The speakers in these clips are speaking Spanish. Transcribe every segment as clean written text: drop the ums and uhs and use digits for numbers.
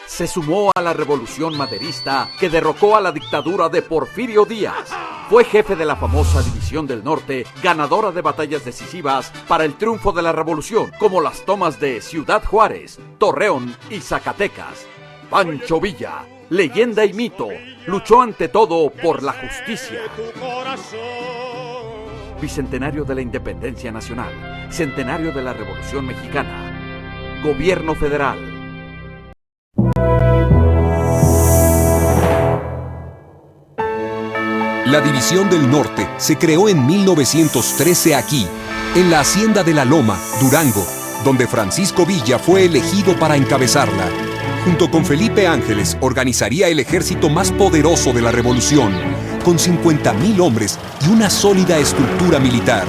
se sumó a la revolución maderista que derrocó a la dictadura de Porfirio Díaz. Fue jefe de la famosa División del Norte, ganadora de batallas decisivas para el triunfo de la revolución, como las tomas de Ciudad Juárez, Torreón y Zacatecas. Pancho Villa, leyenda y mito, luchó ante todo por la justicia. Bicentenario de la Independencia Nacional, centenario de la Revolución Mexicana, Gobierno Federal. La División del Norte se creó en 1913 aquí, en la Hacienda de la Loma, Durango, donde Francisco Villa fue elegido para encabezarla. Junto con Felipe Ángeles, organizaría el ejército más poderoso de la Revolución, con 50,000 hombres y una sólida estructura militar.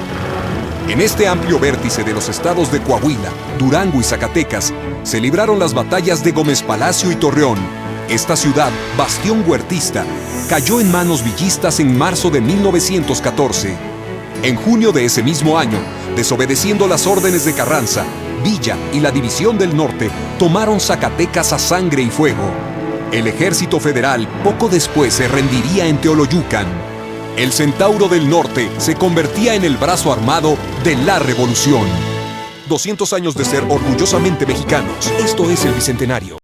En este amplio vértice de los estados de Coahuila, Durango y Zacatecas, se libraron las batallas de Gómez Palacio y Torreón. Esta ciudad, bastión huertista, cayó en manos villistas en marzo de 1914. En junio de ese mismo año, desobedeciendo las órdenes de Carranza, Villa y la División del Norte tomaron Zacatecas a sangre y fuego. El ejército federal poco después se rendiría en Teoloyucan. El Centauro del Norte se convertía en el brazo armado de la Revolución. 200 años de ser orgullosamente mexicanos. Esto es el Bicentenario.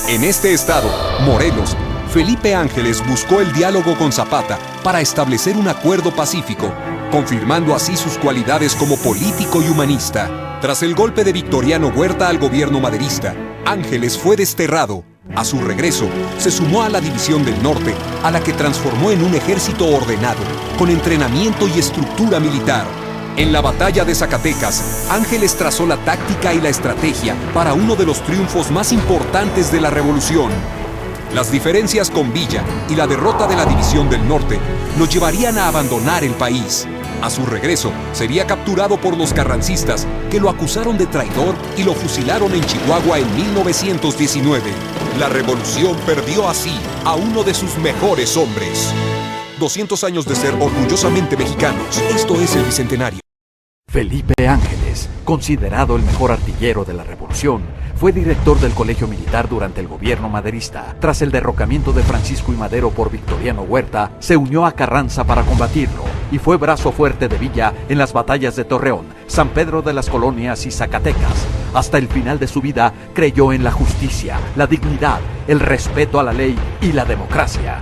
En este estado, Morelos, Felipe Ángeles buscó el diálogo con Zapata para establecer un acuerdo pacífico, confirmando así sus cualidades como político y humanista. Tras el golpe de Victoriano Huerta al gobierno maderista, Ángeles fue desterrado. A su regreso, se sumó a la División del Norte, a la que transformó en un ejército ordenado, con entrenamiento y estructura militar. En la batalla de Zacatecas, Ángeles trazó la táctica y la estrategia para uno de los triunfos más importantes de la Revolución. Las diferencias con Villa y la derrota de la División del Norte lo llevarían a abandonar el país. A su regreso, sería capturado por los carrancistas, que lo acusaron de traidor y lo fusilaron en Chihuahua en 1919. La Revolución perdió así a uno de sus mejores hombres. 200 años de ser orgullosamente mexicanos. Esto es el Bicentenario. Felipe Ángeles, considerado el mejor artillero de la Revolución, fue director del Colegio Militar durante el gobierno maderista. Tras el derrocamiento de Francisco I. Madero por Victoriano Huerta, se unió a Carranza para combatirlo y fue brazo fuerte de Villa en las batallas de Torreón, San Pedro de las Colonias y Zacatecas. Hasta el final de su vida creyó en la justicia, la dignidad, el respeto a la ley y la democracia.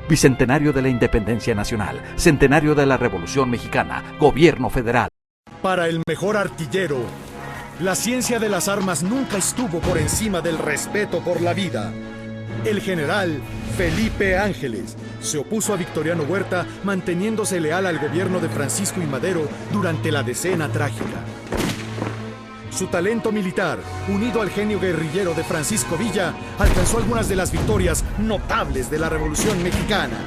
Bicentenario de la Independencia Nacional, centenario de la Revolución Mexicana, Gobierno Federal. Para el mejor artillero, la ciencia de las armas nunca estuvo por encima del respeto por la vida. El general Felipe Ángeles se opuso a Victoriano Huerta, manteniéndose leal al gobierno de Francisco I. Madero durante la Decena Trágica. Su talento militar, unido al genio guerrillero de Francisco Villa, alcanzó algunas de las victorias notables de la Revolución Mexicana.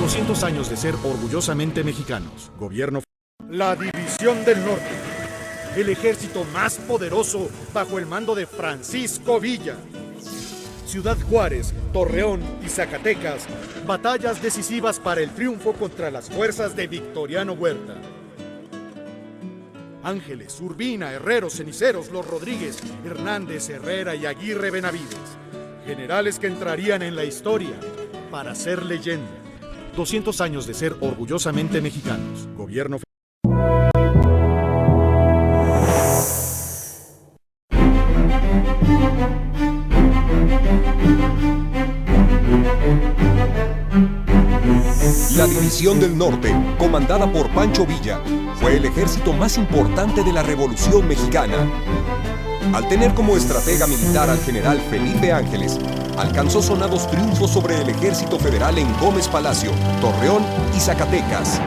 200 años de ser orgullosamente mexicanos. Gobierno. La División del Norte, el ejército más poderoso bajo el mando de Francisco Villa. Ciudad Juárez, Torreón y Zacatecas, batallas decisivas para el triunfo contra las fuerzas de Victoriano Huerta. Ángeles, Urbina, Herrero, Ceniceros, Los Rodríguez, Hernández, Herrera y Aguirre Benavides, generales que entrarían en la historia para ser leyenda. 200 años de ser orgullosamente mexicanos. Gobierno. La División del Norte, comandada por Pancho Villa, fue el ejército más importante de la Revolución Mexicana. Al tener como estratega militar al general Felipe Ángeles, alcanzó sonados triunfos sobre el ejército federal en Gómez Palacio, Torreón y Zacatecas.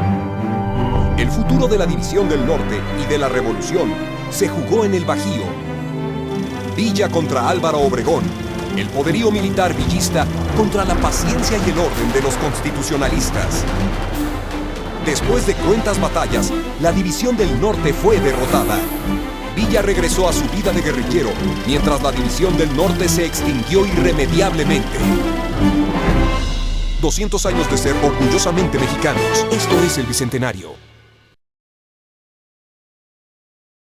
El futuro de la División del Norte y de la Revolución se jugó en el Bajío. Villa contra Álvaro Obregón, el poderío militar villista contra la paciencia y el orden de los constitucionalistas. Después de cruentas batallas, la División del Norte fue derrotada. Villa regresó a su vida de guerrillero, mientras la División del Norte se extinguió irremediablemente. 200 años de ser orgullosamente mexicanos. Esto es el Bicentenario.